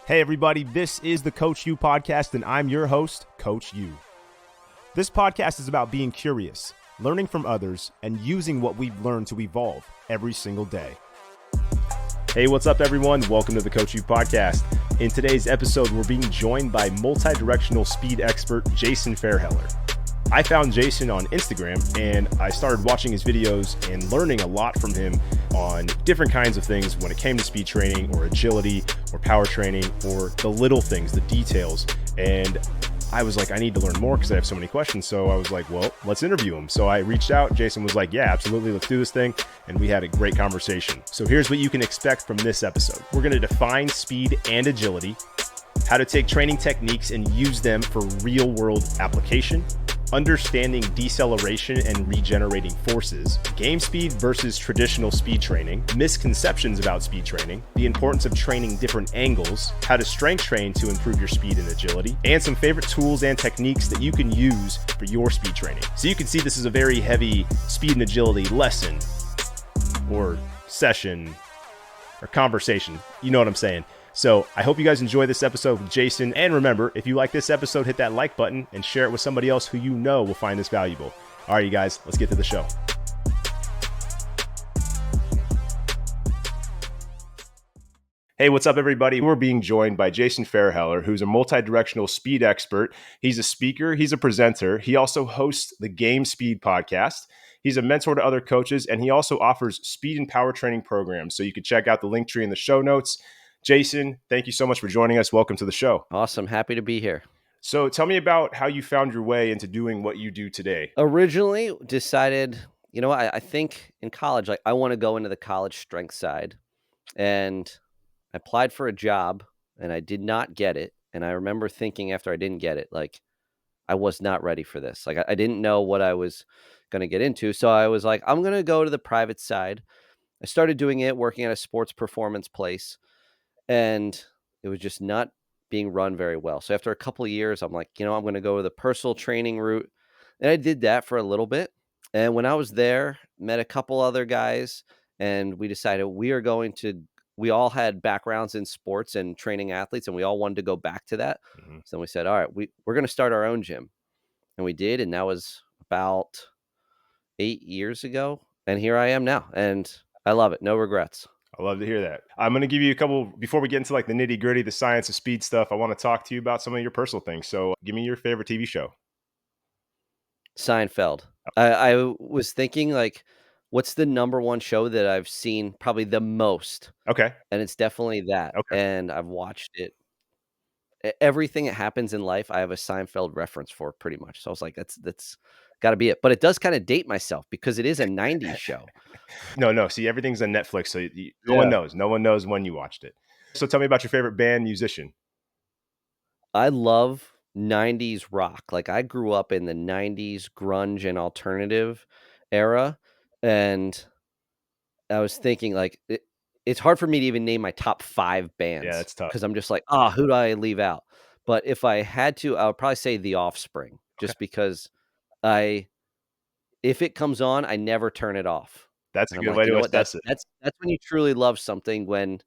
Hey everybody, this is the Coach U podcast and I'm your host, Coach U. This podcast is about being curious, learning from others, and using what we've learned to evolve every single day. Hey, what's up everyone? Welcome to the Coach U podcast. In today's episode, we're being joined by multidirectional speed expert Jason Feairheller. I found Jason on Instagram and I started watching his videos and learning a lot from him on different kinds of things when it came to speed training or agility or power training or the little things, the details. And I was like, I need to learn more because I have so many questions. So I was like, well, let's interview him. So I reached out. Jason was like, yeah, absolutely. Let's do this thing. And we had a great conversation. So here's what you can expect from this episode. We're going to define speed and agility, how to take training techniques and use them for real world application, understanding deceleration and regenerating forces, game speed versus traditional speed training, misconceptions about speed training, the importance of training different angles, how to strength train to improve your speed and agility, and some favorite tools and techniques that you can use for your speed training. So you can see this is a very heavy speed and agility lesson or session or conversation. You know what I'm saying? So I hope you guys enjoy this episode with Jason. And remember, if you like this episode, hit that like button and share it with somebody else who you know will find this valuable. All right, you guys, let's get to the show. Hey, what's up, everybody? We're being joined by Jason Feairheller, who's a multidirectional speed expert. He's a speaker. He's a presenter. He also hosts the Game Speed podcast. He's a mentor to other coaches, and he also offers speed and power training programs. So you can check out the link tree in the show notes. Jason, thank you so much for joining us. Welcome to the show. Awesome. Happy to be here. So tell me about how you found your way into doing what you do today. Originally decided, I think in college, I want to go into the college strength side, and I applied for a job and I did not get it. And I remember thinking after I didn't get it, I was not ready for this. I didn't know what I was going to get into. So I was like, I'm going to go to the private side. I started doing it, working at a sports performance place. And it was just not being run very well. So after a couple of years, I'm like, I'm going to go the personal training route. And I did that for a little bit. And when I was there, met a couple other guys, and we decided we all had backgrounds in sports and training athletes, and we all wanted to go back to that. Mm-hmm. So we said, all right, we're going to start our own gym. And we did. And that was about 8 years ago. And here I am now. And I love it. No regrets. I love to hear that. I'm going to give you a couple, before we get into the nitty gritty, the science of speed stuff, I want to talk to you about some of your personal things. So give me your favorite TV show. Seinfeld. I was thinking what's the number one show that I've seen probably the most? Okay. And it's definitely that. Okay. And I've watched it. Everything that happens in life, I have a Seinfeld reference for pretty much. So I was like, that's got to be it. But it does kind of date myself because it is a 90s show. No. See, everything's on Netflix. So no one knows. No one knows when you watched it. So tell me about your favorite band, musician. I love 90s rock. I grew up in the 90s grunge and alternative era. And I was thinking it's hard for me to even name my top 5 bands. Yeah, that's tough. Because I'm just who do I leave out? But if I had to, I would probably say The Offspring, just because if it comes on, I never turn it off. That's a good way to assess it. That's when you truly love something, when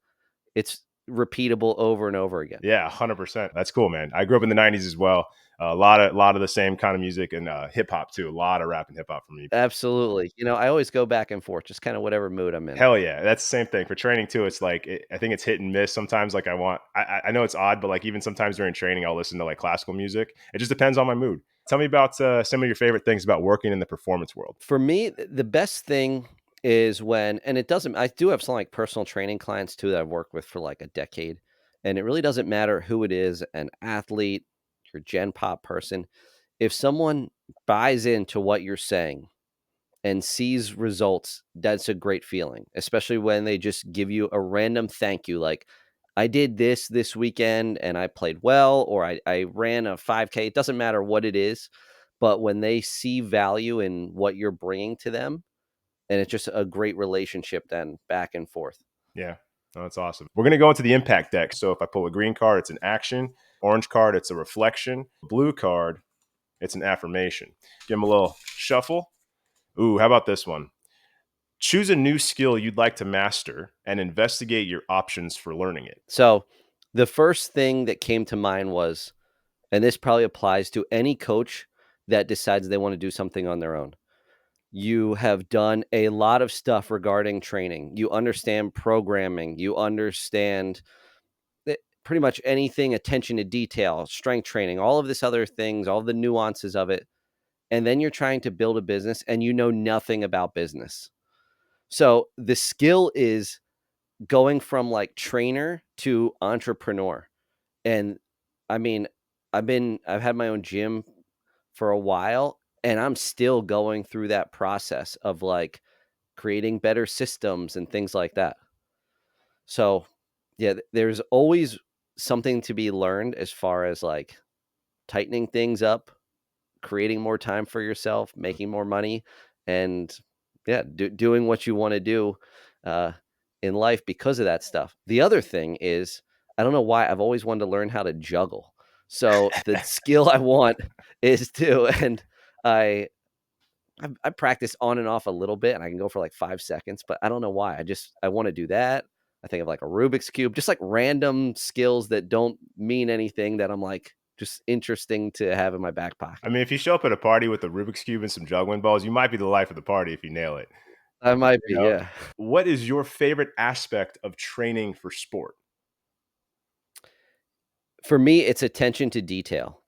it's repeatable over and over again. Yeah, 100%. That's cool, man. I grew up in the 90s as well. A lot of the same kind of music and hip hop too. A lot of rap and hip hop for me. Absolutely. I always go back and forth, just kind of whatever mood I'm in. Hell yeah. That's the same thing for training too. It's I think it's hit and miss. Sometimes I know it's odd, but even sometimes during training, I'll listen to classical music. It just depends on my mood. Tell me about some of your favorite things about working in the performance world. For me, the best thing is I do have some personal training clients too that I've worked with for a decade. And it really doesn't matter who it is, an athlete, your gen pop person. If someone buys into what you're saying and sees results, that's a great feeling, especially when they just give you a random thank you. I did this weekend and I played well, or I ran a 5K. It doesn't matter what it is, but when they see value in what you're bringing to them, and it's just a great relationship then back and forth. Yeah. Oh, that's awesome. We're going to go into the impact deck. So if I pull a green card, it's an action. Orange card, it's a reflection. Blue card, it's an affirmation. Give them a little shuffle. Ooh, how about this one? Choose a new skill you'd like to master and investigate your options for learning it. So The first thing that came to mind was, and this probably applies to any coach that decides they want to do something on their own. You have done a lot of stuff regarding training. You understand programming. You understand pretty much anything, attention to detail, strength training, all of this other things, all the nuances of it. And then you're trying to build a business and you know nothing about business. So the skill is going from like trainer to entrepreneur. And I mean, I've had my own gym for a while and I'm still going through that process of like creating better systems and things like that. So, yeah, there's always something to be learned as far as like tightening things up, creating more time for yourself, making more money, and yeah, doing what you want to do uh, in life because of that stuff. The other thing is, I don't know why I've always wanted to learn how to juggle. So the skill I want is to, and I I practice on and off a little bit, and I can go for like 5 seconds, but I don't know why. I wanna do that. I think of like a Rubik's Cube, just like random skills that don't mean anything that I'm like, just interesting to have in my back I pocket. mean, if you show up at a party with a Rubik's Cube and some juggling balls, you might be the life of the party if you nail it. I might You be, know, yeah. what is your favorite aspect of training for sport? For me, it's attention to detail.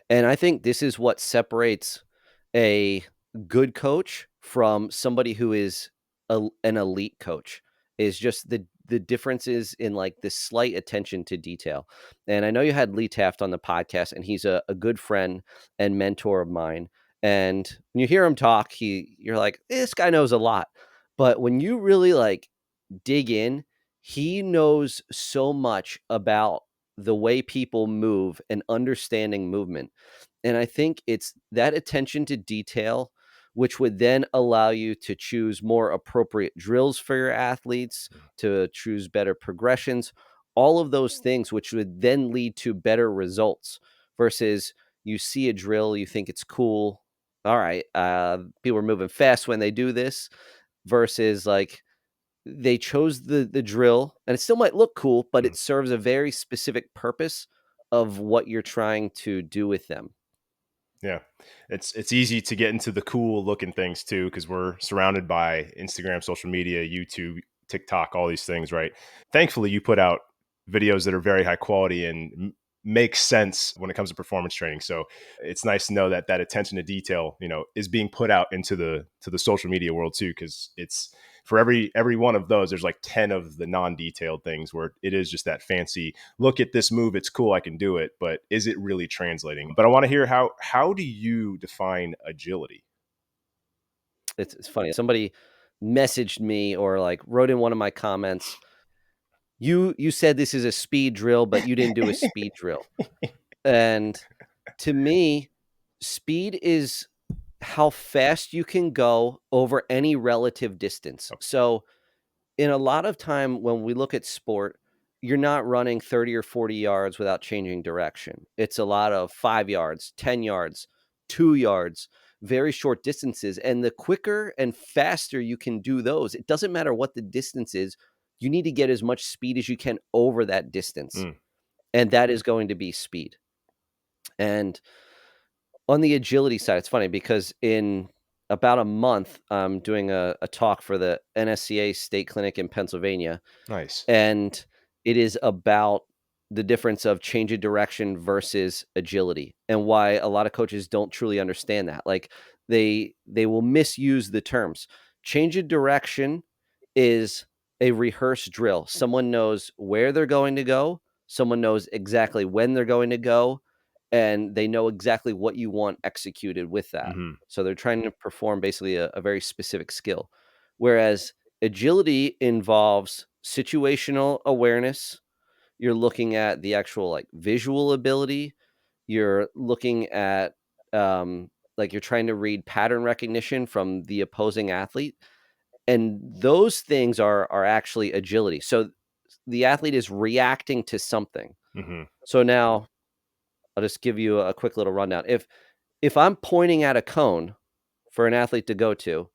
And I think this is what separates a good coach from somebody who is an elite coach is just the differences in like this slight attention to detail. And I know you had Lee Taft on the podcast, and he's a good friend and mentor of mine. And when you hear him talk, you're like, this guy knows a lot. But when you really like dig in, he knows so much about the way people move and understanding movement. And I think it's that attention to detail, which would then allow you to choose more appropriate drills for your athletes, to choose better progressions, all of those things, which would then lead to better results versus you see a drill, you think it's cool. All right, people are moving fast when they do this versus like they chose the drill, and it still might look cool, but Mm, it serves a very specific purpose of what you're trying to do with them. yeah, it's easy to get into the cool looking things too because we're surrounded by Instagram, social media, YouTube, TikTok, all these things, right? Thankfully, you put out videos that are very high quality and make sense when it comes to performance training. So it's nice to know that that attention to detail, is being put out into the social media world too, because it's for every one of those, there's like 10 of the non-detailed things where it is just that fancy look at this move, it's cool, I can do it, but is it really translating? But I want to hear how do you define agility? It's funny. Somebody messaged me or like wrote in one of my comments, you said this is a speed drill, but you didn't do a speed drill. And to me, speed is how fast you can go over any relative distance. Oh, So in a lot of time when we look at sport, you're not running 30 or 40 yards without changing direction. It's a lot of 5 yards, 10 yards, 2 yards, very short distances. And the quicker and faster you can do those, it doesn't matter what the distance is, you need to get as much speed as you can over that distance. mm, And that is going to be speed. And on the agility side, it's funny because in about a month, I'm doing a talk for the NSCA State Clinic in Pennsylvania, nice. and it is about the difference of change of direction versus agility and why a lot of coaches don't truly understand that. Like they will misuse the terms. Change of direction is a rehearsed drill. Someone knows where they're going to go, someone knows exactly when they're going to go, and they know exactly what you want executed with that. Hmm. So they're trying to perform basically a very specific skill. Whereas agility involves situational awareness. You're looking at the actual like visual ability. You're looking at like you're trying to read pattern recognition from the opposing athlete. And those things are actually agility. So the athlete is reacting to something. Hmm. So now I'll just give you a quick little rundown. If I'm pointing at a cone for an athlete to go to,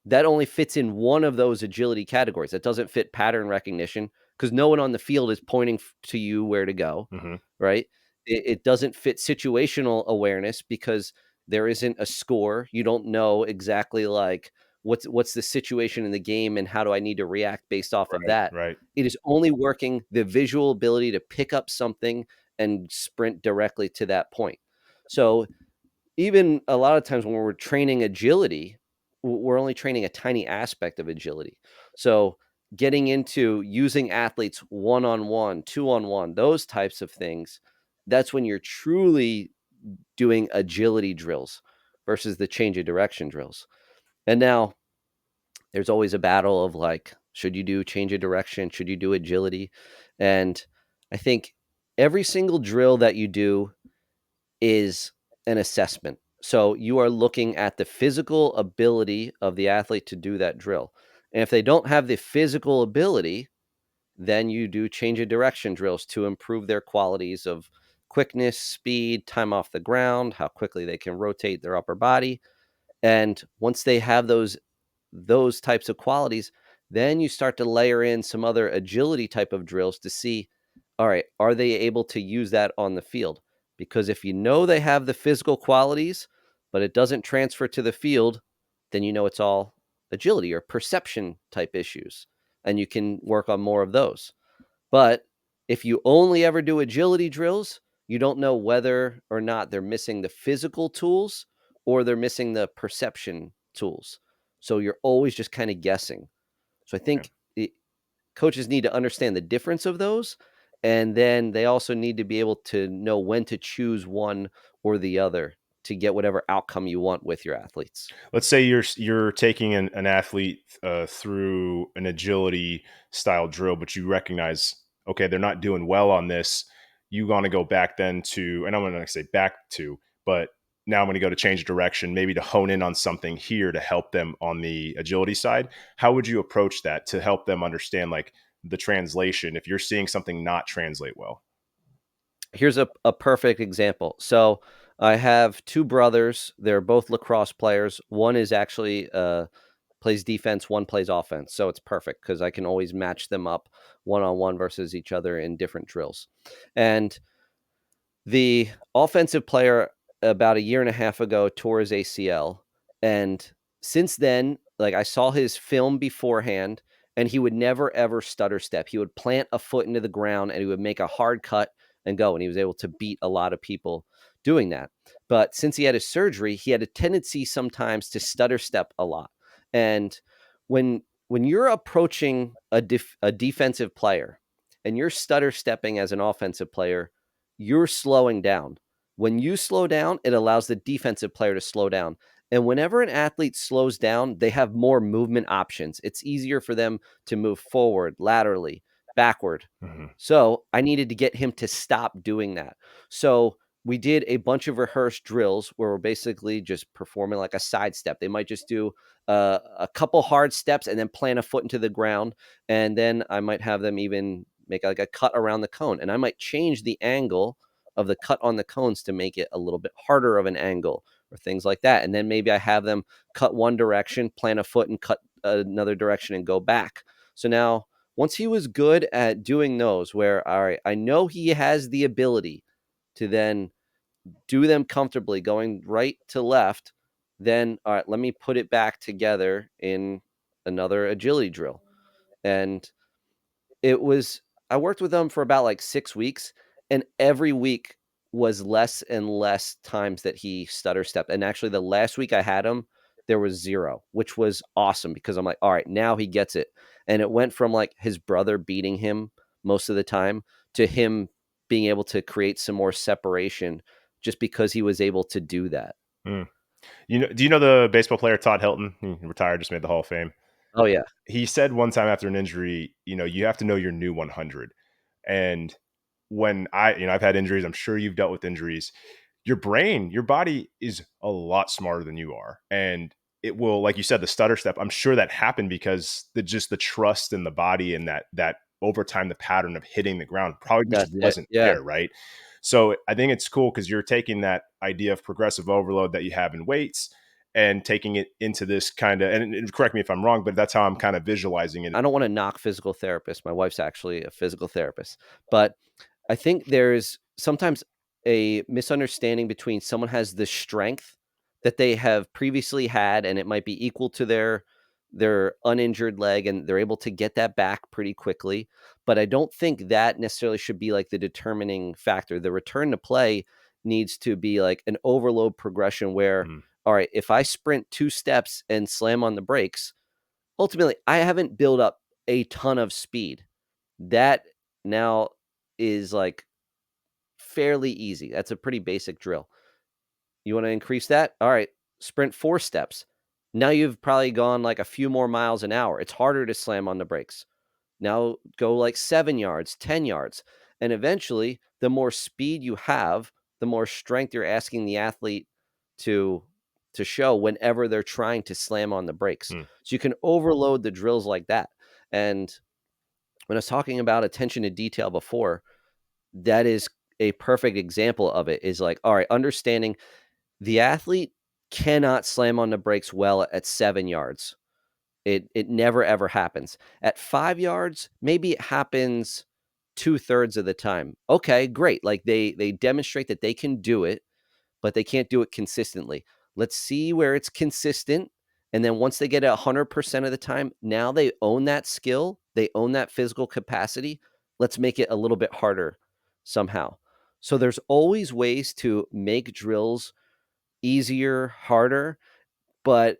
that only fits in one of those agility categories. That doesn't fit pattern recognition because no one on the field is pointing to you where to go, Hmm. right? It doesn't fit situational awareness because there isn't a score. You don't know exactly like what's the situation in the game and how do I need to react based off of Right. that. Right. It is only working the visual ability to pick up something and sprint directly to that point. So even a lot of times when we're training agility, we're only training a tiny aspect of agility. So getting into using athletes one on one, two on one, those types of things, that's when you're truly doing agility drills versus the change of direction drills. And now there's always a battle of like, should you do change of direction? Should you do agility? And I think every single drill that you do is an assessment. So you are looking at the physical ability of the athlete to do that drill. And if they don't have the physical ability, then you do change of direction drills to improve their qualities of quickness, speed, time off the ground, how quickly they can rotate their upper body. And once they have those types of qualities, then you start to layer in some other agility type of drills to see, all right, are they able to use that on the field? Because if you know they have the physical qualities, but it doesn't transfer to the field, then you know it's all agility or perception type issues. And you can work on more of those. But if you only ever do agility drills, you don't know whether or not they're missing the physical tools or they're missing the perception tools. So you're always just kind of guessing. So I Yeah. think coaches need to understand the difference of those. And then they also need to be able to know when to choose one or the other to get whatever outcome you want with your athletes. Let's say you're taking an athlete through an agility style drill, but you recognize, okay, they're not doing well on this. You want to go back then to, and I'm going to say back to, but now I'm going to go to change direction, maybe to hone in on something here to help them on the agility side. How would you approach that to help them understand like the translation if you're seeing something not translate well? Here's a perfect example. So I have two brothers. They're both lacrosse players. One is actually plays defense, one plays offense. So it's perfect because I can always match them up one on one versus each other in different drills. And the offensive player about a year and a half ago tore his ACL, and since then, like, I saw his film beforehand, and he would never ever stutter step. He would plant a foot into the ground, and he would make a hard cut and go, and he was able to beat a lot of people doing that. But since he had his surgery, he had a tendency sometimes to stutter step a lot. And when you're approaching a defensive player and you're stutter stepping as an offensive player, you're slowing down. When you slow down, it allows the defensive player to slow down. And whenever an athlete slows down, they have more movement options. It's easier for them to move forward, laterally, backward. Mhm. So I needed to get him to stop doing that. So we did a bunch of rehearsed drills where we're basically just performing like a side step. They might just do a couple hard steps and then plant a foot into the ground. And then I might have them even make like a cut around the cone. And I might change the angle of the cut on the cones to make it a little bit harder of an angle or things like that. And then maybe I have them cut one direction, plant a foot and cut another direction and go back. So now once he was good at doing those where, all right, I know he has the ability to then do them comfortably going right to left, then, all right, let me put it back together in another agility drill. And it was I worked with them for about, like, 6 weeks, and every week was less and less times that he stutter stepped, and actually, the last week I had him, there was 0, which was awesome because I'm like, "Alright, now he gets it," and it went from, like, his brother beating him most of the time to him being able to create some more separation just because he was able to do that. Mm. Do you know the baseball player Todd Helton? He retired, just made the Hall of Fame. Oh, yeah. He said one time after an injury, you have to know your new 100. And when I've had injuries, I'm sure you've dealt with injuries. Your brain, your body is a lot smarter than you are. And it will, like you said, the stutter step, I'm sure that happened because the trust in the body and that over time, the pattern of hitting the ground probably just That's it. wasn't Yeah. there, right? So I think it's cool because you're taking that idea of progressive overload that you have in weights and taking it into this kind of, and correct me if I'm wrong, but that's how I'm kind of visualizing it. I don't want to knock physical therapists. My wife's actually a physical therapist, but I think there's sometimes a misunderstanding between someone has the strength that they have previously had, and it might be equal to their uninjured leg, and they're able to get that back pretty quickly. But I don't think that necessarily should be like the determining factor. The return to play needs to be like an overload progression where, Mm, all right, if I sprint 2 steps and slam on the brakes, ultimately I haven't built up a ton of speed. That now is like fairly easy. That's a pretty basic drill. You want to increase that? All right, sprint 4 steps. Now you've probably gone like a few more miles an hour. It's harder to slam on the brakes. Now go like 7 yards, 10 yards. And eventually, the more speed you have, the more strength you're asking the athlete to to show whenever they're trying to slam on the brakes. mm, So you can overload the drills like that. And when I was talking about attention to detail before, that is a perfect example of it is like, all right, understanding the athlete cannot slam on the brakes well at 7 yards. It never ever happens. At 5 yards, maybe it happens 2/3 of the time. Okay, great. Like they demonstrate that they can do it, but they can't do it consistently. Let's see where it's consistent. And then once they get it 100% of the time, now they own that skill, they own that physical capacity. Let's make it a little bit harder somehow. So there's always ways to make drills easier, harder. But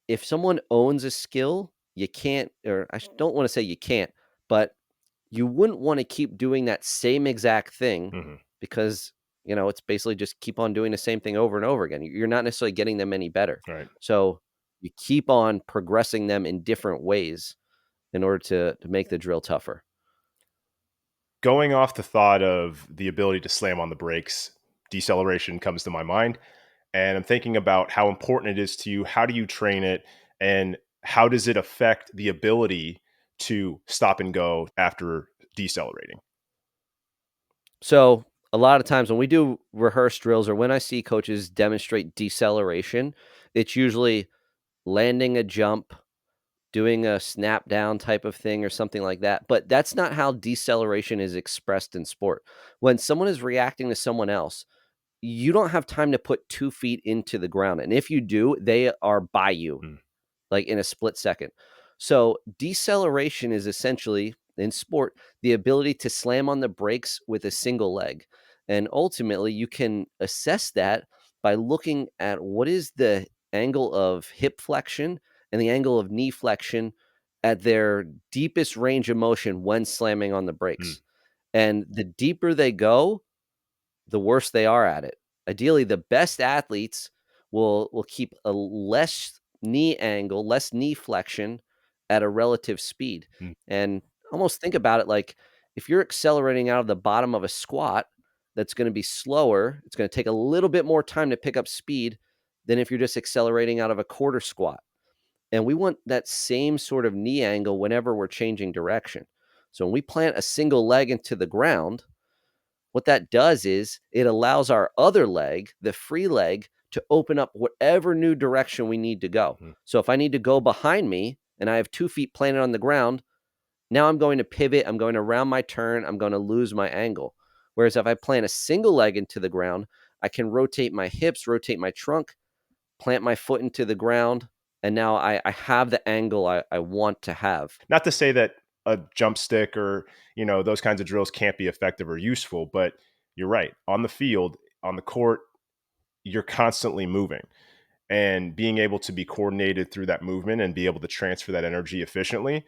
if someone owns a skill, you can't, or don't want to say you can't, but you wouldn't want to keep doing that same exact thing mhm. because, it's basically just keep on doing the same thing over and over again. You're not necessarily getting them any better. Right. So you keep on progressing them in different ways in order to make the drill tougher. Going off the thought of the ability to slam on the brakes, deceleration comes to my mind. And I'm thinking about how important it is to you. How do you train it? And how does it affect the ability to stop and go after decelerating? So a lot of times when we do rehearse drills or when I see coaches demonstrate deceleration, it's usually landing a jump, doing a snap down type of thing or something like that. But that's not how deceleration is expressed in sport. When someone is reacting to someone else, you don't have time to put 2 feet into the ground. And if you do, they are by you Mm, like in a split second. So deceleration is essentially in sport the ability to slam on the brakes with a single leg. And ultimately, you can assess that by looking at what is the angle of hip flexion and the angle of knee flexion at their deepest range of motion when slamming on the mm, brakes. And the deeper they go, the worse they are at it. Ideally, the best athletes will keep a less knee angle, less knee flexion at a relative speed. mm, And almost think about it like if you're accelerating out of the bottom of a squat, that's going to be slower. It's going to take a little bit more time to pick up speed than if you're just accelerating out of a quarter squat. And we want that same sort of knee angle whenever we're changing direction. So when we plant a single leg into the ground, what that does is it allows our other leg, the free leg, to open up whatever new direction we need to go. mhm. So if I need to go behind me and I have 2 feet planted on the ground, now I'm going to pivot. I'm going to round my turn. I'm going to lose my angle. Whereas if I plant a single leg into the ground, I can rotate my hips, rotate my trunk, plant my foot into the ground. And now I have the angle I want to have. Not to say that a jump stick or, those kinds of drills can't be effective or useful, but you're right. On the field, on the court, you're constantly moving, and being able to be coordinated through that movement and be able to transfer that energy efficiently,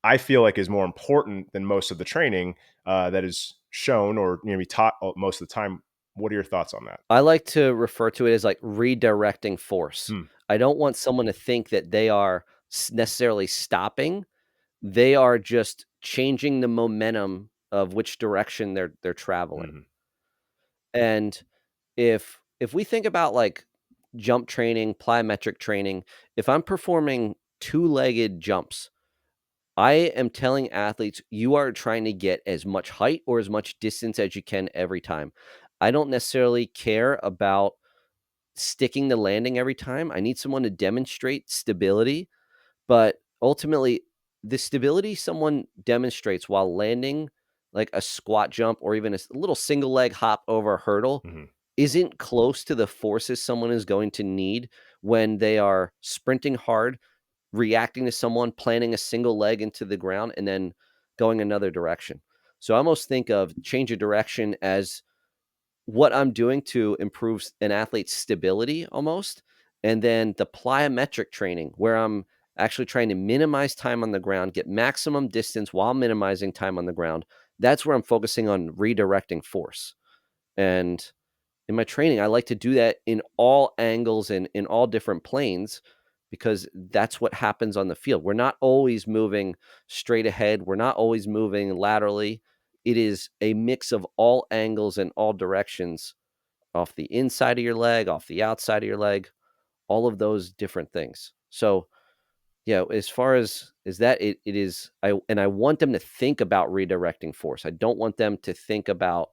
I feel like is more important than most of the training that is shown or be taught most of the time. What are your thoughts on that? I like to refer to it as like redirecting force. Hmm. I don't want someone to think that they are necessarily stopping. They are just changing the momentum of which direction they're traveling. Mhm. And if we think about like jump training, plyometric training, if I'm performing two-legged jumps, I am telling athletes you are trying to get as much height or as much distance as you can every time. I don't necessarily care about sticking the landing every time. I need someone to demonstrate stability, but ultimately, the stability someone demonstrates while landing like a squat jump or even a little single leg hop over a hurdle Mhm. isn't close to the forces someone is going to need when they are sprinting hard, reacting to someone, planting a single leg into the ground, and then going another direction. So I almost think of change of direction as what I'm doing to improve an athlete's stability almost, and then the plyometric training where I'm actually trying to minimize time on the ground, get maximum distance while minimizing time on the ground. That's where I'm focusing on redirecting force. And in my training, I like to do that in all angles and in all different planes because that's what happens on the field. We're not always moving straight ahead. We're not always moving laterally. It is a mix of all angles and all directions, off the inside of your leg, off the outside of your leg, all of those different things. So, yeah, as far as that, it is I want them to think about redirecting force. I don't want them to think about,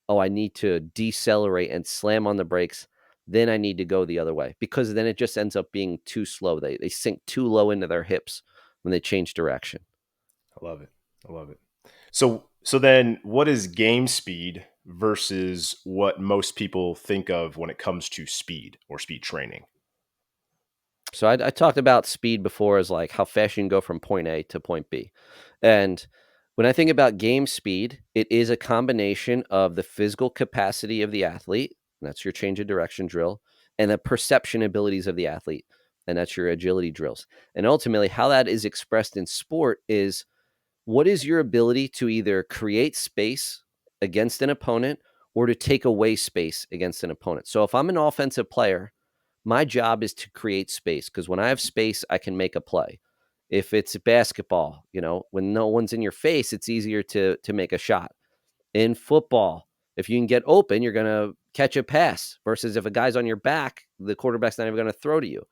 "Oh, I need to decelerate and slam on the brakes, then I need to go the other way," because then it just ends up being too slow. They sink too low into their hips when they change direction. I love it. I love it. So then what is game speed versus what most people think of when it comes to speed or speed training? So I talked about speed before as like how fast you can go from point A to point B. And when I think about game speed, it is a combination of the physical capacity of the athlete, and that's your change of direction drill, and the perception abilities of the athlete, and that's your agility drills. And ultimately, how that is expressed in sport is what is your ability to either create space against an opponent or to take away space against an opponent. So if I'm an offensive player, my job is to create space because when I have space, I can make a play. If it's basketball, when no one's in your face, it's easier to make a shot. In football, if you can get open, you're going to catch a pass versus if a guy's on your back, the quarterback's not even going to throw to you.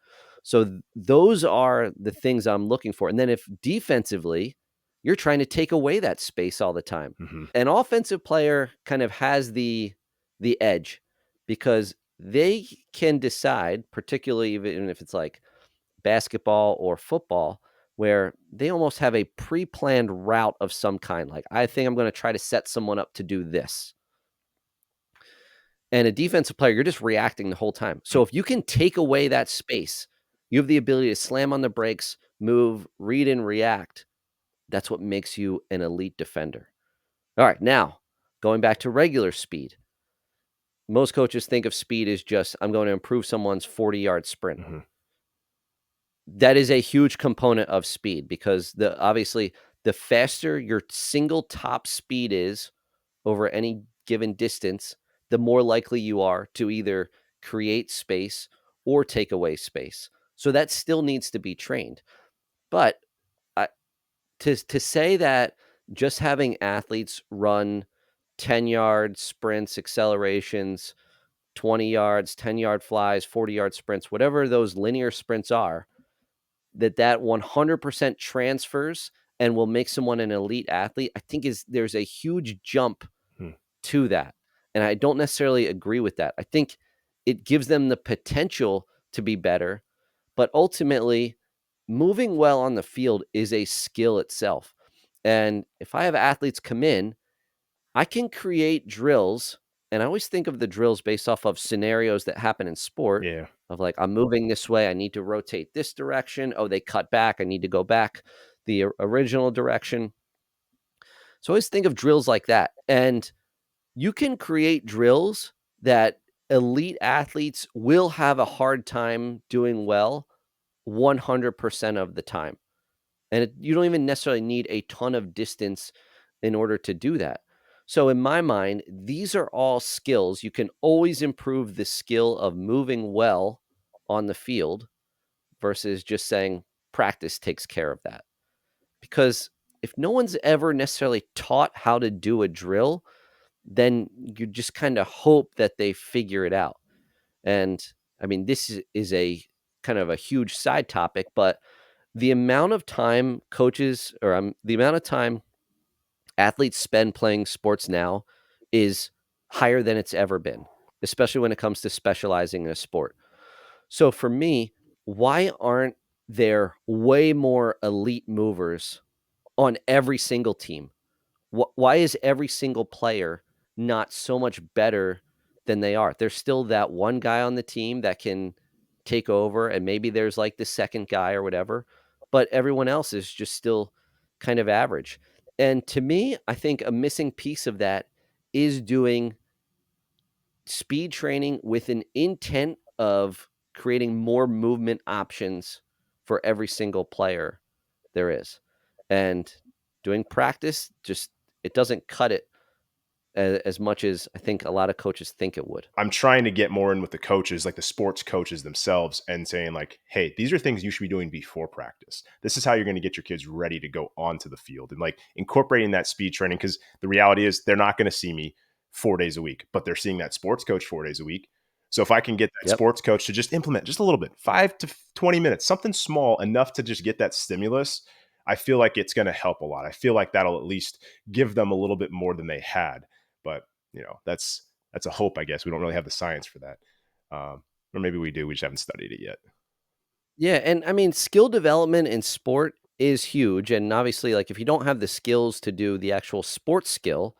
So those are the things I'm looking for. And then if defensively, you're trying to take away that space all the time. Mhm. An offensive player kind of has the edge because they can decide, particularly even if it's like basketball or football, where they almost have a pre-planned route of some kind. Like, I think I'm going to try to set someone up to do this. And a defensive player, you're just reacting the whole time. So if you can take away that space, you have the ability to slam on the brakes, move, read, and react. That's what makes you an elite defender. All right, now going back to regular speed. Most coaches think of speed as just, I'm going to improve someone's 40-yard sprint. Mhm. That is a huge component of speed because obviously the faster your single top speed is over any given distance, the more likely you are to either create space or take away space. So that still needs to be trained. But I, to say that just having athletes run 10-yard sprints, accelerations, 20 yards, 10-yard flies, 40-yard sprints, whatever those linear sprints are, that 100% transfers and will make someone an elite athlete, I think there's a huge jump Hmm. to that. And I don't necessarily agree with that. I think it gives them the potential to be better, but ultimately, moving well on the field is a skill itself. And if I have athletes come in, I can create drills, and I always think of the drills based off of scenarios that happen in sport Yeah. of like, I'm moving this way, I need to rotate this direction. Oh, they cut back, I need to go back the original direction. So I always think of drills like that. And you can create drills that elite athletes will have a hard time doing well 100% of the time. And you don't even necessarily need a ton of distance in order to do that. So, in my mind, these are all skills. You can always improve the skill of moving well on the field versus just saying practice takes care of that. Because if no one's ever necessarily taught how to do a drill, then you just kind of hope that they figure it out. And I mean, this is a kind of a huge side topic, but the amount of time coaches or the amount of time athletes spend playing sports now is higher than it's ever been. especially when it comes to specializing in a sport. So for me, why aren't there way more elite movers on every single team? Why is every single player not so much better than they are? There's still that one guy on the team that can take over, and maybe there's like the second guy or whatever, but everyone else is just still kind of average. And to me, I think a missing piece of that is doing speed training with an intent of creating more movement options for every single player there is. And doing practice just it doesn't cut it as much as I think a lot of coaches think it would. I'm trying to get more in with the coaches, like the sports coaches themselves, and saying like, hey, these are things you should be doing before practice. This is how you're going to get your kids ready to go onto the field, and like incorporating that speed training. Because the reality is they're not going to see me 4 days a week, but they're seeing that sports coach 4 days a week. So if I can get that Yep. sports coach to just implement just a little bit, 5 to 20 minutes, something small enough to just get that stimulus, I feel like it's going to help a lot. I feel like that'll at least give them a little bit more than they had. But that's a hope, I guess. We don't really have the science for that. Or maybe we do. We just haven't studied it yet. Yeah, and I mean, skill development in sport is huge, and obviously, like, if you don't have the skills to do the actual sports skill,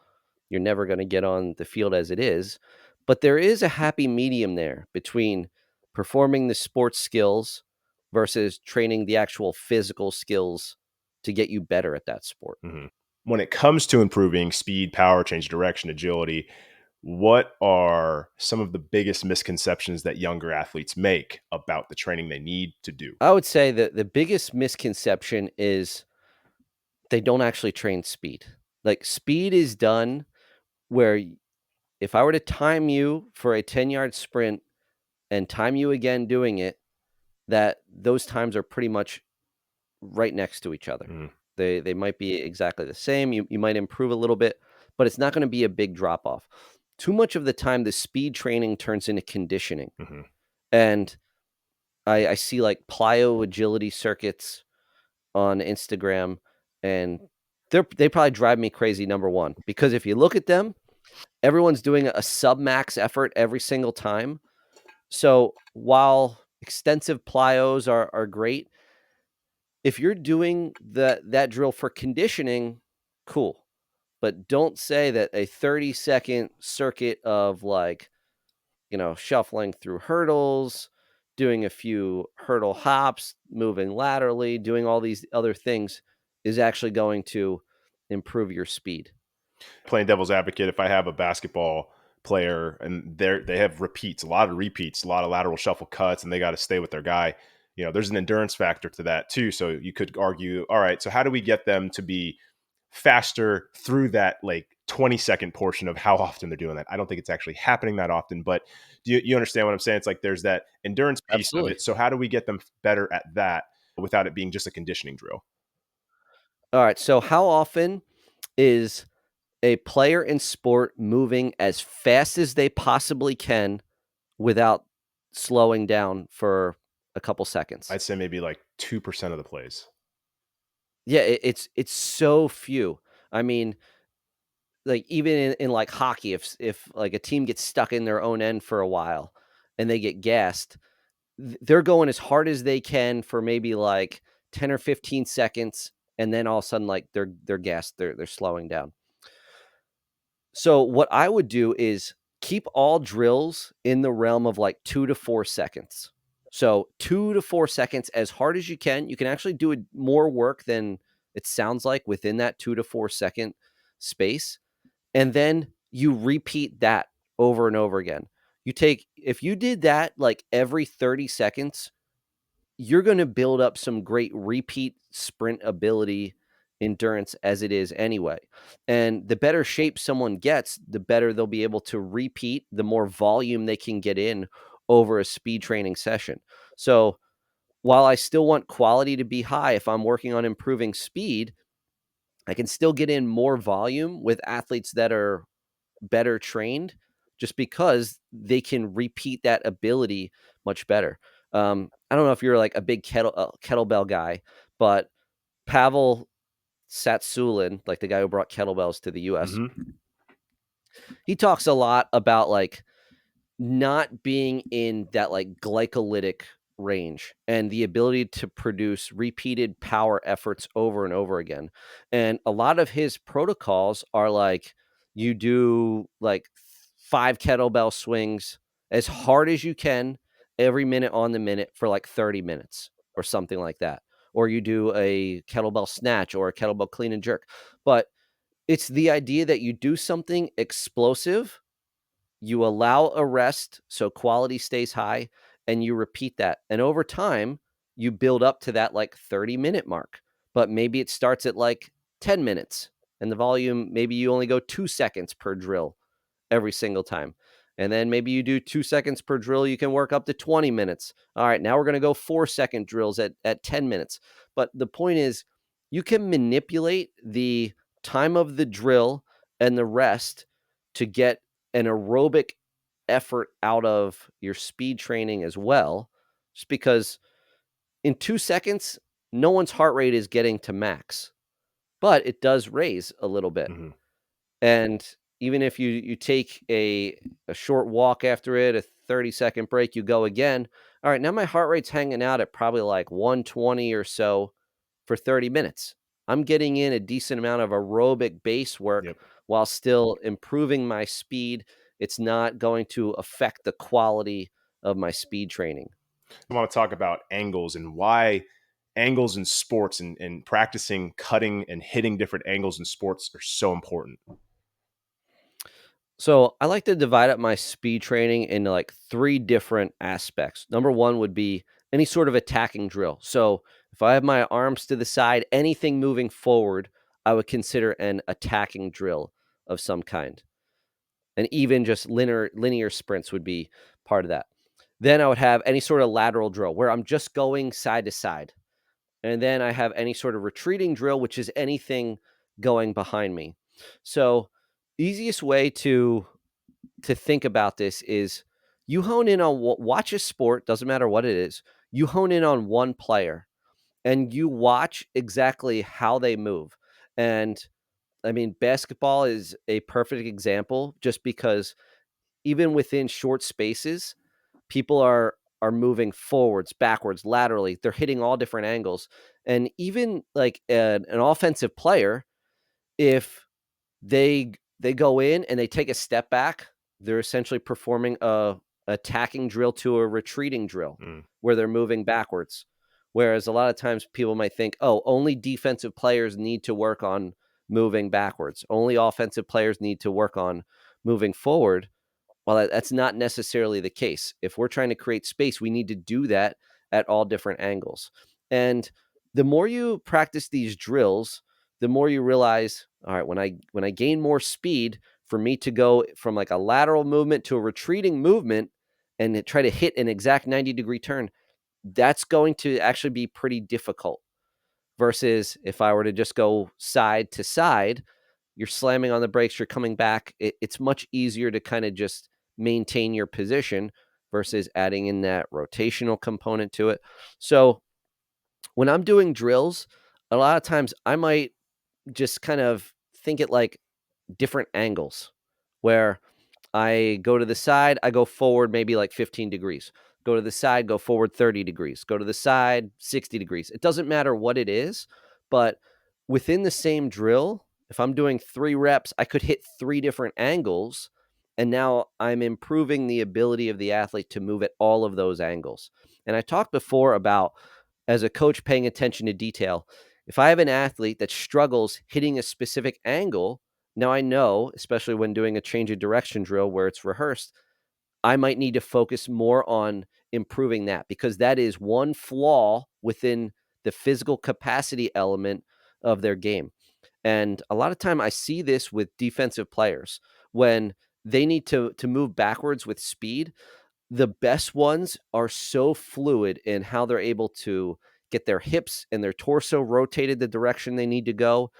you're never gonna get on the field as it is, but there is a happy medium there between performing the sports skills versus training the actual physical skills to get you better at that sport. Mhm. When it comes to improving speed, power, change of direction, agility, what are some of the biggest misconceptions that younger athletes make about the training they need to do? I would say that the biggest misconception is they don't actually train speed. Like, speed is done where if I were to time you for a 10-yard sprint and time you again doing it, that those times are pretty much right next to each other. Mhm, They might be exactly the same. You might improve a little bit, but it's not going to be a big drop off. Too much of the time, the speed training turns into conditioning, mhm. and I see like plyo agility circuits on Instagram, and they probably drive me crazy. Number one, because if you look at them, everyone's doing a sub max effort every single time. So while extensive plyos are great, if you're doing that drill for conditioning, cool. But don't say that a 30-second circuit of like, shuffling through hurdles, doing a few hurdle hops, moving laterally, doing all these other things is actually going to improve your speed. Playing devil's advocate, if I have a basketball player and they have repeats, a lot of repeats, a lot of lateral shuffle cuts, and they got to stay with their guy, there's an endurance factor to that too. So you could argue, all right, so how do we get them to be faster through that like 20-second portion of how often they're doing that? I don't think it's actually happening that often, but do you understand what I'm saying? It's like there's that endurance piece of Absolutely. it. So how do we get them better at that without it being just a conditioning drill? All right. So how often is a player in sport moving as fast as they possibly can without slowing down for a couple seconds? I'd say maybe like 2% of the plays. Yeah, it's so few. I mean, like even in like hockey, if like a team gets stuck in their own end for a while and they get gassed, they're going as hard as they can for maybe like 10 or 15 seconds, and then all of a sudden like they're gassed, they're slowing down. So what I would do is keep all drills in the realm of like 2 to 4 seconds. So 2 to 4 seconds as hard as you can. You can actually do more work than it sounds like within that 2 to 4 second space. And then you repeat that over and over again. If you did that like every 30 seconds, you're going to build up some great repeat sprint ability endurance as it is anyway. And the better shape someone gets, the better they'll be able to repeat, the more volume they can get in over a speed training session. So while I still want quality to be high, if I'm working on improving speed, I can still get in more volume with athletes that are better trained just because they can repeat that ability much better. I don't know if you're like a big kettlebell guy, but Pavel Satsulin, like the guy who brought kettlebells to the US, Hmm. he talks a lot about like not being in that like glycolytic range and the ability to produce repeated power efforts over and over again. And a lot of his protocols are like you do like 5 kettlebell swings as hard as you can every minute on the minute for like 30 minutes or something like that. Or you do a kettlebell snatch or a kettlebell clean and jerk. But it's the idea that you do something explosive, you allow a rest so quality stays high, and you repeat that. And over time, you build up to that like 30-minute mark, but maybe it starts at like 10 minutes and the volume, maybe you only go 2 seconds per drill every single time. And then maybe you do 2 seconds per drill. You can work up to 20 minutes. All right, now we're going to go 4 second drills at 10 minutes. But the point is, you can manipulate the time of the drill and the rest to get an aerobic effort out of your speed training as well. Just because in 2 seconds, no one's heart rate is getting to max, but it does raise a little bit. Hmm. And even if you take a short walk after it, a 30-second break, you go again. All right, now my heart rate's hanging out at probably like 120 or so for 30 minutes. I'm getting in a decent amount of aerobic base work Yep. while still improving my speed. It's not going to affect the quality of my speed training. I want to talk about angles and why angles in sports and practicing cutting and hitting different angles in sports are so important. So I like to divide up my speed training into like three different aspects. Number one would be any sort of attacking drill. So if I have my arms to the side, anything moving forward, I would consider an attacking drill of some kind. And even just linear sprints would be part of that. Then I would have any sort of lateral drill where I'm just going side to side. And then I have any sort of retreating drill, which is anything going behind me. So easiest way to think about this is you hone in on watch a sport, doesn't matter what it is. You hone in on one player and you watch exactly how they move. And I mean, basketball is a perfect example just because even within short spaces, people are moving forwards, backwards, laterally. They're hitting all different angles. And even like an offensive player, if they go in and they take a step back, they're essentially performing a attacking drill to a retreating drill Mm. where they're moving backwards. Whereas a lot of times people might think, oh, only defensive players need to work on moving backwards. Only offensive players need to work on moving forward. Well, that's not necessarily the case. If we're trying to create space, we need to do that at all different angles. And the more you practice these drills, the more you realize, all right, when I gain more speed, for me to go from like a lateral movement to a retreating movement and try to hit an exact 90-degree turn, that's going to actually be pretty difficult. Versus if I were to just go side to side, you're slamming on the brakes, you're coming back. It's much easier to kind of just maintain your position versus adding in that rotational component to it. So when I'm doing drills, a lot of times I might just kind of think it like different angles where I go to the side, I go forward maybe like 15 degrees. Go to the side, go forward 30 degrees. Go to the side, 60 degrees. It doesn't matter what it is, but within the same drill, if I'm doing 3 reps, I could hit 3 different angles. And now I'm improving the ability of the athlete to move at all of those angles. And I talked before about as a coach paying attention to detail. If I have an athlete that struggles hitting a specific angle, now I know, especially when doing a change of direction drill where it's rehearsed, I might need to focus more on improving that because that is one flaw within the physical capacity element of their game. And a lot of time I see this with defensive players when they need to move backwards with speed. The best ones are so fluid in how they're able to get their hips and their torso rotated the direction they need to go,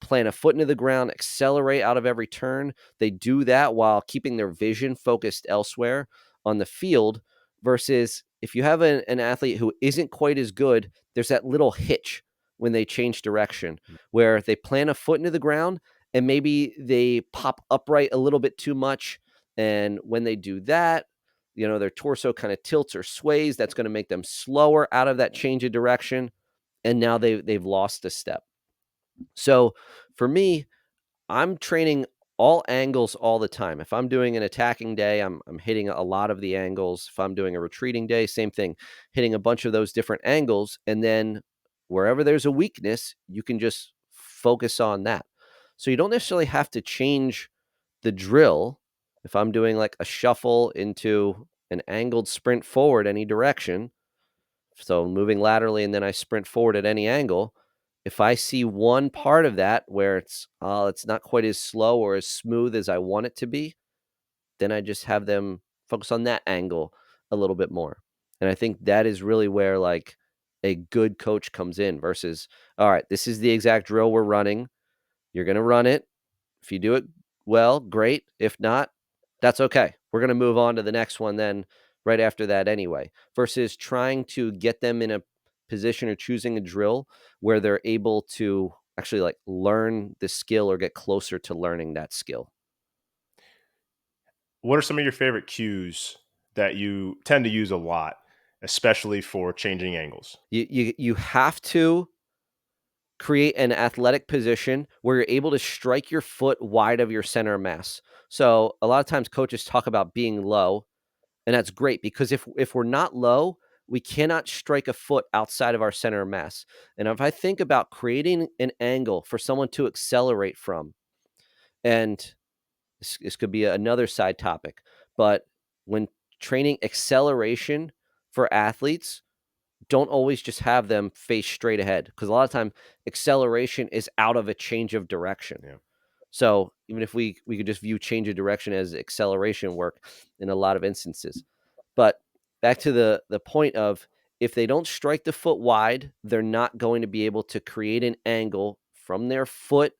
plant a foot into the ground, accelerate out of every turn. They do that while keeping their vision focused elsewhere on the field. Versus if you have an athlete who isn't quite as good, there's that little hitch when they change direction where they plant a foot into the ground and maybe they pop upright a little bit too much. And when they do that, their torso kind of tilts or sways. That's going to make them slower out of that change of direction. And now they've lost a step. So for me, I'm training all angles all the time. If I'm doing an attacking day, I'm hitting a lot of the angles. If I'm doing a retreating day, same thing, hitting a bunch of those different angles. And then wherever there's a weakness, you can just focus on that. So you don't necessarily have to change the drill. If I'm doing like a shuffle into an angled sprint forward any direction, so moving laterally and then I sprint forward at any angle, if I see one part of that where it's not quite as slow or as smooth as I want it to be, then I just have them focus on that angle a little bit more. And I think that is really where like a good coach comes in versus, all right, this is the exact drill we're running. You're going to run it. If you do it well, great. If not, that's okay. We're going to move on to the next one then right after that anyway, versus trying to get them in a position or choosing a drill where they're able to actually like learn the skill or get closer to learning that skill. What are some of your favorite cues that you tend to use a lot, especially for changing angles? You have to create an athletic position where you're able to strike your foot wide of your center of mass. So a lot of times coaches talk about being low. And that's great because if we're not low, we cannot strike a foot outside of our center of mass. And if I think about creating an angle for someone to accelerate from, and this could be another side topic, but when training acceleration for athletes, don't always just have them face straight ahead because a lot of time acceleration is out of a change of direction. Yeah. So even if we could just view change of direction as acceleration work in a lot of instances. But back to the point of if they don't strike the foot wide, they're not going to be able to create an angle from their foot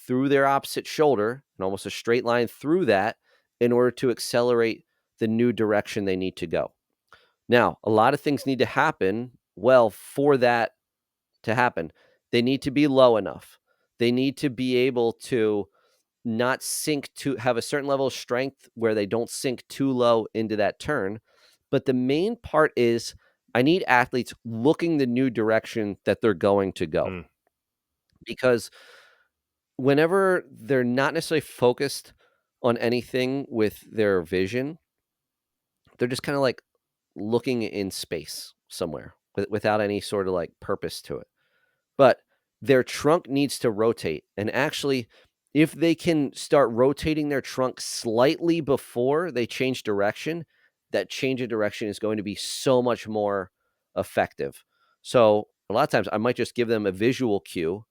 through their opposite shoulder and almost a straight line through that in order to accelerate the new direction they need to go. Now, a lot of things need to happen. Well, for that to happen, they need to be low enough. They need to be able to not sink to have a certain level of strength where they don't sink too low into that turn. But the main part is I need athletes looking the new direction that they're going to go. Mm. Because whenever they're not necessarily focused on anything with their vision, they're just kind of like looking in space somewhere without any sort of like purpose to it. But their trunk needs to rotate. And actually, if they can start rotating their trunk slightly before they change direction, that change of direction is going to be so much more effective. So a lot of times I might just give them a visual cue,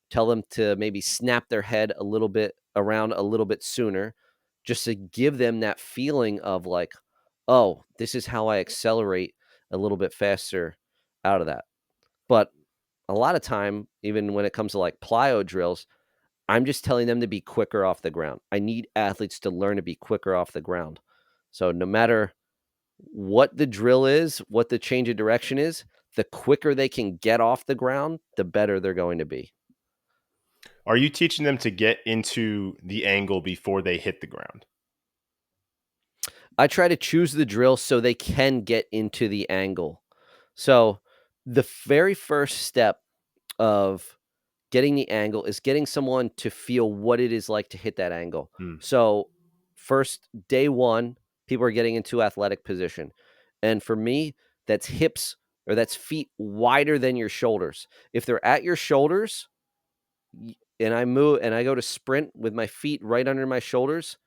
tell them to maybe snap their head a little bit around a little bit sooner, just to give them that feeling of like, oh, this is how I accelerate a little bit faster out of that. But a lot of time, even when it comes to like plyo drills, I'm just telling them to be quicker off the ground. I need athletes to learn to be quicker off the ground. So no matter what the drill is, what the change of direction is, the quicker they can get off the ground, the better they're going to be. Are you teaching them to get into the angle before they hit the ground? I try to choose the drill so they can get into the angle. So the very first step of getting the angle is getting someone to feel what it is like to hit that angle. Mm. So, first day one, people are getting into athletic position. And for me, that's hips or that's feet wider than your shoulders. If they're at your shoulders and I move and I go to sprint with my feet right under my shoulders,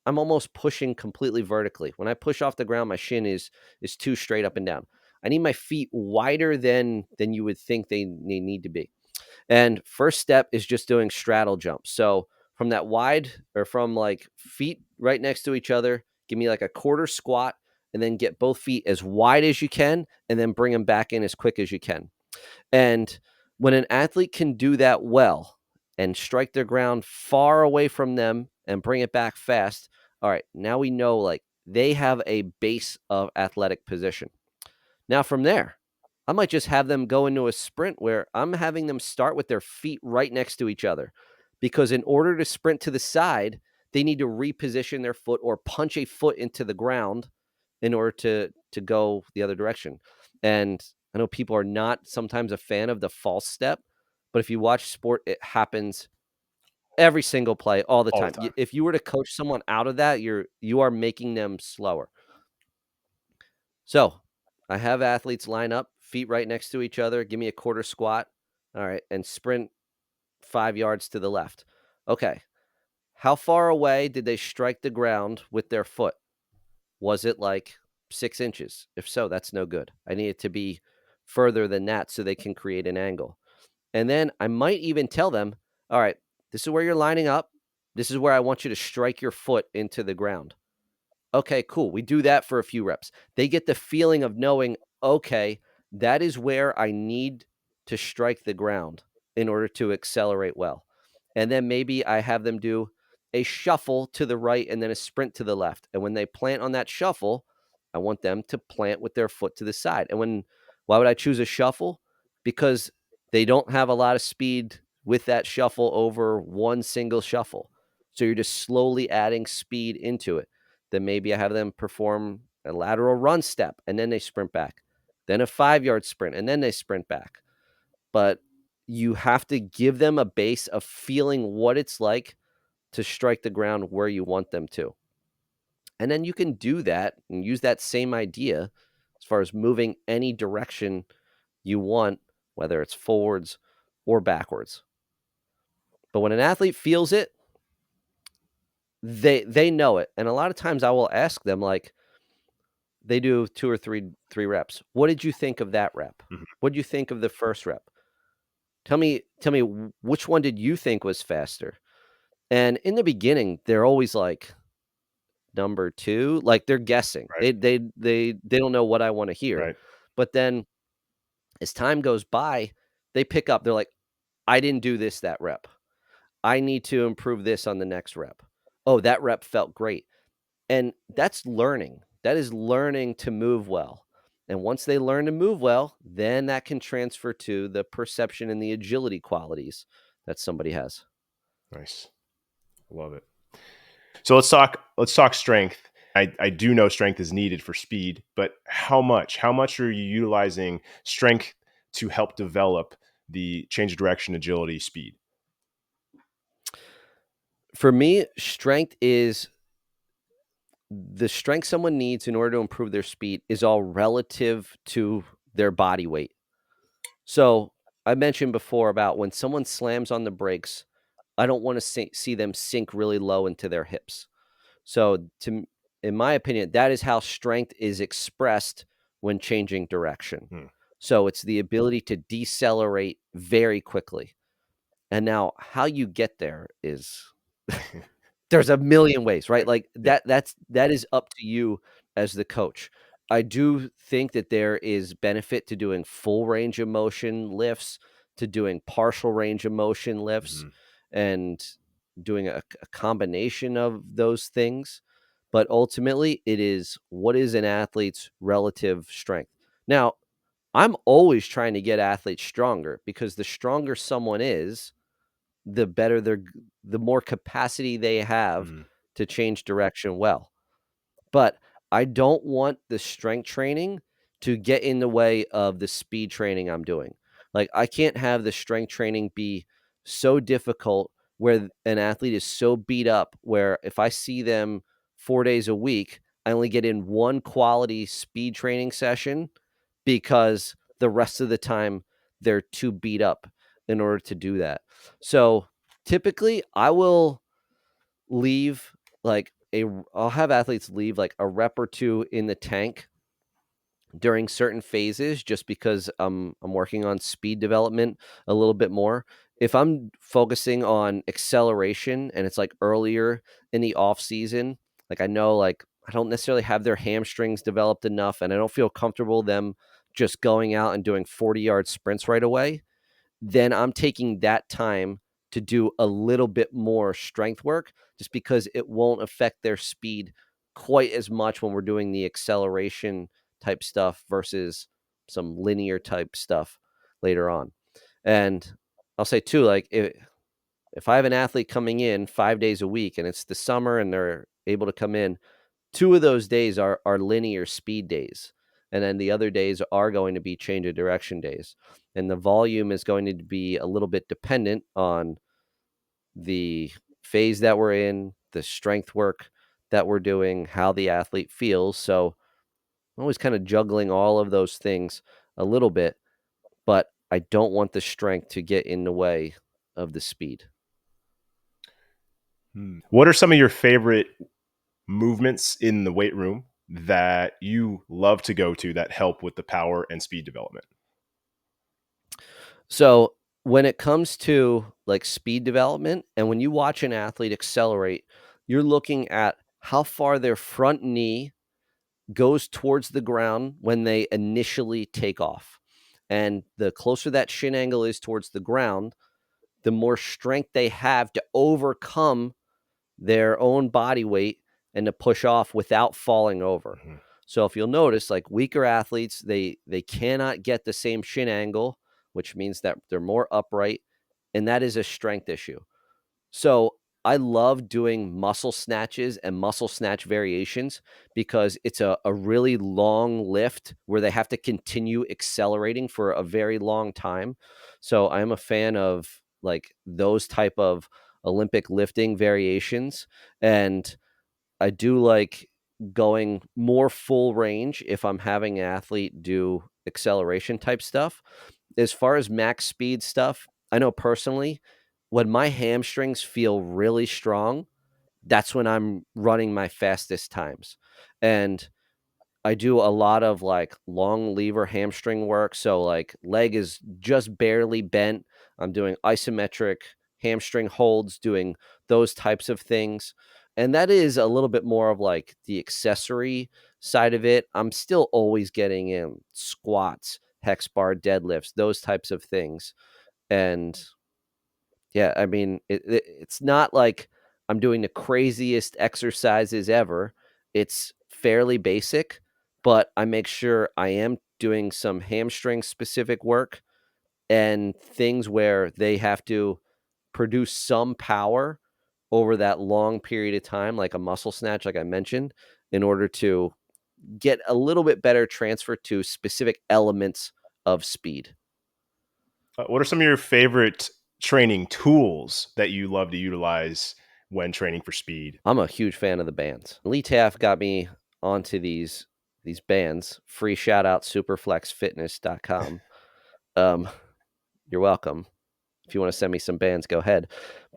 I'm almost pushing completely vertically. When I push off the ground, my shin is too straight up and down. I need my feet wider than you would think they need to be. And first step is just doing straddle jumps. So from that wide or from like feet right next to each other, give me like a quarter squat and then get both feet as wide as you can and then bring them back in as quick as you can. And when an athlete can do that well and strike their ground far away from them and bring it back fast, all right, now we know like they have a base of athletic position. Now from there, I might just have them go into a sprint where I'm having them start with their feet right next to each other. Because in order to sprint to the side, they need to reposition their foot or punch a foot into the ground in order to go the other direction. And I know people are not sometimes a fan of the false step, but if you watch sport, it happens every single play all the all the time. time. If you were to coach someone out of that, you are making them slower. So I have athletes line up, feet right next to each other. Give me a quarter squat. All right. And sprint 5 yards to the left. Okay. How far away did they strike the ground with their foot? Was it like 6 inches? If so, that's no good. I need it to be further than that so they can create an angle. And then I might even tell them, all right, this is where you're lining up. This is where I want you to strike your foot into the ground. Okay, cool. We do that for a few reps. They get the feeling of knowing, okay, that is where I need to strike the ground in order to accelerate well. And then maybe I have them do a shuffle to the right and then a sprint to the left. And when they plant on that shuffle, I want them to plant with their foot to the side. Why would I choose a shuffle? Because they don't have a lot of speed with that shuffle over one single shuffle. So you're just slowly adding speed into it. Then maybe I have them perform a lateral run step and then they sprint back, then a 5 yard sprint and then they sprint back. But you have to give them a base of feeling what it's like to strike the ground where you want them to. And then you can do that and use that same idea as far as moving any direction you want, whether it's forwards or backwards. But when an athlete feels it, they know it. And a lot of times I will ask them, like, they do two or three reps. What did you think of that rep? Mhm. What did you think of the first rep? Tell me which one did you think was faster? And in the beginning, they're always like number 2, like they're guessing. Right. They don't know what I want to hear. Right. But then as time goes by, they pick up. They're like, I didn't do this that rep. I need to improve this on the next rep. Oh, that rep felt great. And that's learning. That is learning to move well. And once they learn to move well, then that can transfer to the perception and the agility qualities that somebody has. Nice. Love it. So let's talk strength. I do know strength is needed for speed, but how much? How much are you utilizing strength to help develop the change of direction, agility, speed? For me, strength is the strength someone needs in order to improve their speed is all relative to their body weight. So I mentioned before about when someone slams on the brakes, I don't want to see them sink really low into their hips. So, in my opinion, that is how strength is expressed when changing direction. Hmm. So, it's the ability to decelerate very quickly. And now, how you get there is there's a million ways, right? Right. Like Yeah. that is up to you as the coach. I do think that there is benefit to doing full range of motion lifts, to doing partial range of motion lifts, Hmm. and doing a combination of those things. But ultimately, it is what is an athlete's relative strength. Now, I'm always trying to get athletes stronger because the stronger someone is, the better the more capacity they have Hmm. to change direction well. But I don't want the strength training to get in the way of the speed training I'm doing. Like, I can't have the strength training be so difficult where an athlete is so beat up where if I see them 4 days a week, I only get in one quality speed training session because the rest of the time they're too beat up in order to do that. So, typically, I will leave like I'll have athletes leave like a rep or 2 in the tank during certain phases just because I'm working on speed development a little bit more. If I'm focusing on acceleration and it's like earlier in the off season, like I know like I don't necessarily have their hamstrings developed enough and I don't feel comfortable them just going out and doing 40-yard sprints right away, then I'm taking that time to do a little bit more strength work just because it won't affect their speed quite as much when we're doing the acceleration type stuff versus some linear type stuff later on. And I'll say too, like if I have an athlete coming in 5 days a week and it's the summer and they're able to come in, 2 of those days are linear speed days, and then the other days are going to be change of direction days, and the volume is going to be a little bit dependent on the phase that we're in, the strength work that we're doing, how the athlete feels. So I'm always kind of juggling all of those things a little bit, but I don't want the strength to get in the way of the speed. What are some of your favorite movements in the weight room that you love to go to that help with the power and speed development? So when it comes to like speed development and when you watch an athlete accelerate, you're looking at how far their front knee goes towards the ground when they initially take off. And the closer that shin angle is towards the ground, the more strength they have to overcome their own body weight and to push off without falling over. Mhm. So if you'll notice, like weaker athletes, they cannot get the same shin angle, which means that they're more upright, and that is a strength issue. So I love doing muscle snatches and muscle snatch variations because it's a really long lift where they have to continue accelerating for a very long time. So I'm a fan of like those type of Olympic lifting variations. And I do like going more full range if I'm having an athlete do acceleration type stuff. As far as max speed stuff, I know personally, when my hamstrings feel really strong, that's when I'm running my fastest times. And I do a lot of like long lever hamstring work. So like leg is just barely bent. I'm doing isometric hamstring holds, doing those types of things. And that is a little bit more of like the accessory side of it. I'm still always getting in squats, hex bar deadlifts, those types of things. And yeah, I mean, it's not like I'm doing the craziest exercises ever. It's fairly basic, but I make sure I am doing some hamstring specific work and things where they have to produce some power over that long period of time, like a muscle snatch, like I mentioned, in order to get a little bit better transfer to specific elements of speed. What are some of your favorite training tools that you love to utilize when training for speed? I'm a huge fan of the bands. Lee Taft got me onto these bands. Free shout out superflexfitness.com. Um, you're welcome. If you want to send me some bands, go ahead.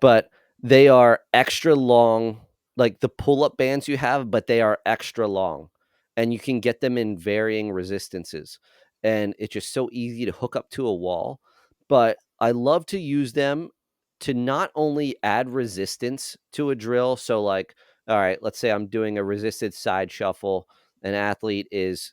But they are extra long, like the pull-up bands you have, but they are extra long. And you can get them in varying resistances. And it's just so easy to hook up to a wall. But I love to use them to not only add resistance to a drill. So, like, all right, let's say I'm doing a resisted side shuffle. An athlete is,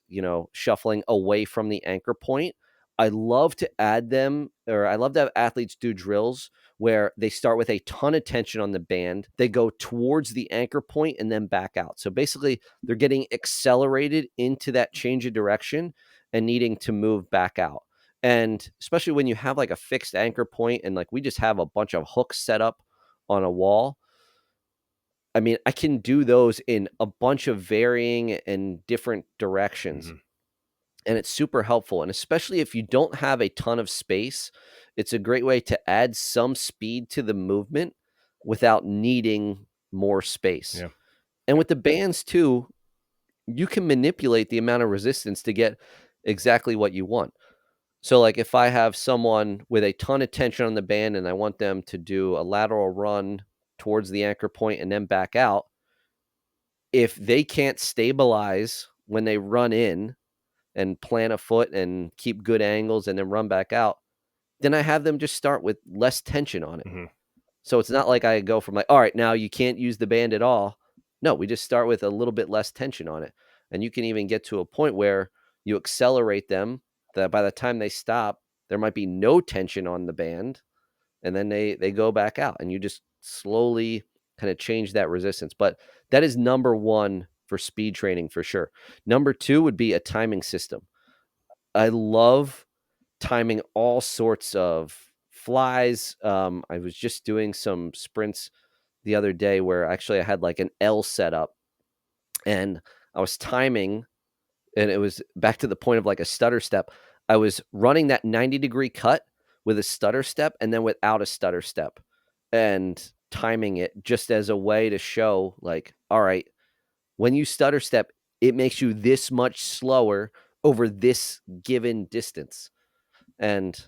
shuffling away from the anchor point. I love to add them, or I love to have athletes do drills where they start with a ton of tension on the band. They go towards the anchor point and then back out. So basically, they're getting accelerated into that change of direction and needing to move back out. And especially when you have like a fixed anchor point and like we just have a bunch of hooks set up on a wall. I mean, I can do those in a bunch of varying and different directions, Mhm. and it's super helpful. And especially if you don't have a ton of space, it's a great way to add some speed to the movement without needing more space. Yeah. And with the bands too, you can manipulate the amount of resistance to get exactly what you want. So, like if I have someone with a ton of tension on the band and I want them to do a lateral run towards the anchor point and then back out, if they can't stabilize when they run in and plant a foot and keep good angles and then run back out, then I have them just start with less tension on it. Mhm. So it's not like I go from like, all right, now you can't use the band at all. No, we just start with a little bit less tension on it. And you can even get to a point where you accelerate them that by the time they stop, there might be no tension on the band. And then they go back out and you just slowly kind of change that resistance. But that is number one for speed training for sure. Number two would be a timing system. I love timing all sorts of flies. I was just doing some sprints the other day where actually I had like an L set up and I was timing, and it was back to the point of like a stutter step. I was running that 90-degree cut with a stutter step and then without a stutter step, and timing it just as a way to show like, all right, when you stutter step, it makes you this much slower over this given distance. And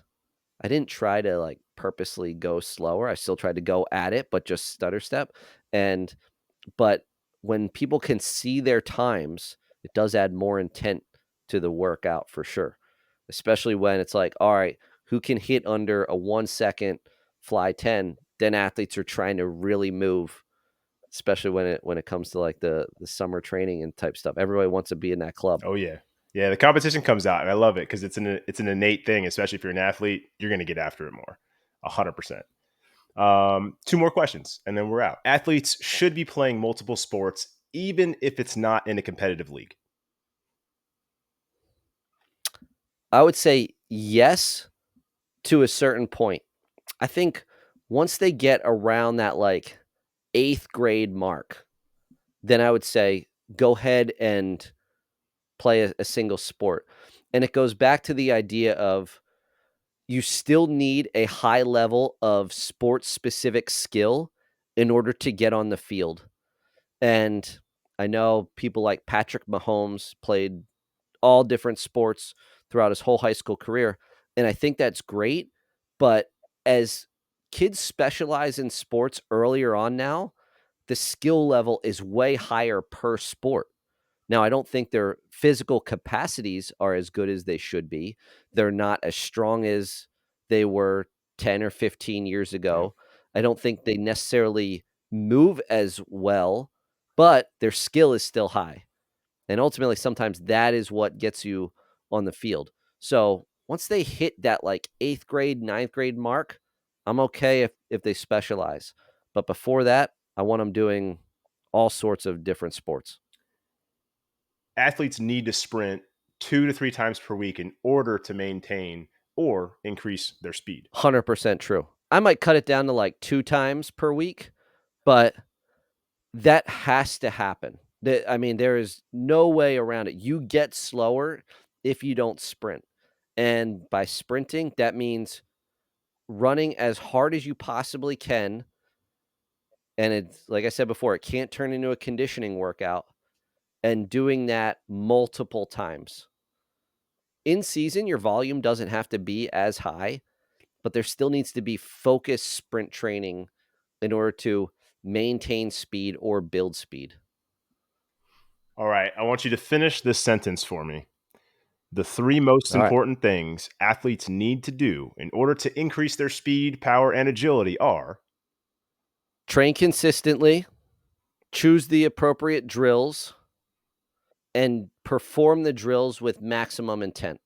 I didn't try to like purposely go slower. I still tried to go at it, but just stutter step. And but when people can see their times, it does add more intent to the workout for sure. Especially when it's like, all right, who can hit under a 1 second fly 10? Then athletes are trying to really move, especially when it comes to like the summer training and type stuff. Everybody wants to be in that club. Oh yeah. Yeah, the competition comes out and I love it because it's an innate thing, especially if you're an athlete, you're going to get after it more. 100%. Two more questions and then we're out. Athletes should be playing multiple sports even if it's not in a competitive league. I would say yes to a certain point. I think once they get around that like 8th grade mark, then I would say go ahead and play a single sport. And it goes back to the idea of you still need a high level of sports specific skill in order to get on the field. And I know people like Patrick Mahomes played all different sports throughout his whole high school career. And I think that's great. But as kids specialize in sports earlier on now, the skill level is way higher per sport. Now, I don't think their physical capacities are as good as they should be. They're not as strong as they were 10 or 15 years Yeah. ago. I don't think they necessarily move as well, but their skill is still high. And ultimately, sometimes that is what gets you on the field. So once they hit that like 8th grade, 9th grade mark, I'm okay if they specialize. But before that, I want them doing all sorts of different sports. Athletes need to sprint 2 to 3 times per week in order to maintain or increase their speed. 100% true. I might cut it down to like 2 times per week, but that has to happen. I mean, there is no way around it. You get slower if you don't sprint. And by sprinting, that means running as hard as you possibly can. And it's like I said before, it can't turn into a conditioning workout, and doing that multiple times. In season, your volume doesn't have to be as high, but there still needs to be focused sprint training in order to maintain speed or build speed. All right, I want you to finish this sentence for me. The three most All right. important things athletes need to do in order to increase their speed, power, and agility are. Train consistently, choose the appropriate drills, and perform the drills with maximum intent.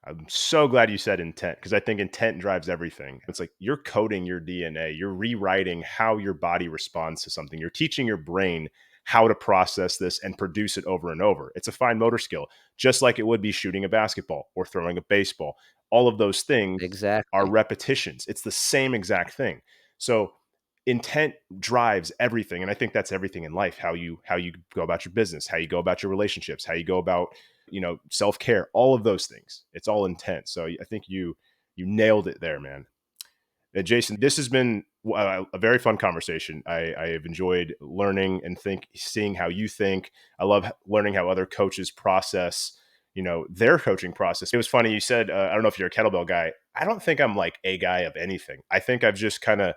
I'm so glad you said intent because I think intent drives everything. It's like you're coding your DNA, you're rewriting how your body responds to something, you're teaching your brain how to process this and produce it over and over. It's a fine motor skill, just like it would be shooting a basketball or throwing a baseball. All of those things are Exactly. repetitions. It's the same exact thing. So intent drives everything, and I think that's everything in life. How you go about your business, how you go about your relationships, how you go about self-care, all of those things. It's all intent. So I think you nailed it there, man. Jason, this has been a very fun conversation. I have enjoyed learning and seeing how you think. I love learning how other coaches process their coaching process. It was funny you said I don't know if you're a kettlebell guy. I don't think I'm like a guy of anything. I think I've just kind of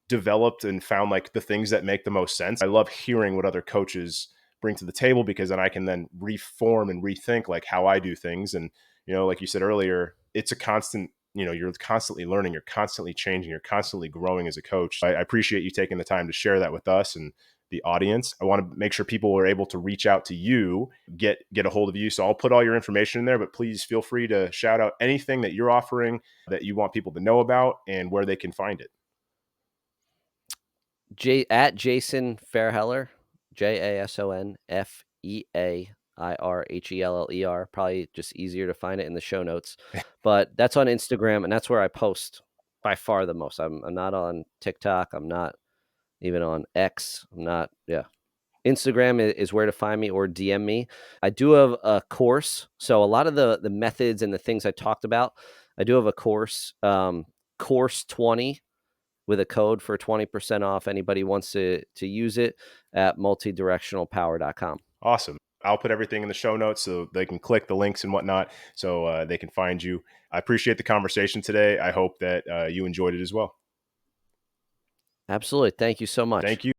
developed and found like the things that make the most sense. I love hearing what other coaches bring to the table because then I can then reform and rethink like how I do things. And, like you said earlier, it's a constant, you're constantly learning, you're constantly changing, you're constantly growing as a coach. I appreciate you taking the time to share that with us and the audience. I want to make sure people are able to reach out to you, get a hold of you. So I'll put all your information in there, but please feel free to shout out anything that you're offering that you want people to know about and where they can find it. At Jason Feairheller, JasonFeirheller. Probably just easier to find it in the show notes. But that's on Instagram, and that's where I post by far the most. I'm not on TikTok. I'm not even on X. I'm not, yeah. Instagram is where to find me, or DM me. I do have a course. So a lot of the methods and the things I talked about, I do have a course, course 20, with a code for 20% off. Anybody wants to use it at multidirectionalpower.com. Awesome. I'll put everything in the show notes so they can click the links and whatnot so they can find you. I appreciate the conversation today. I hope that you enjoyed it as well. Absolutely. Thank you so much. Thank you.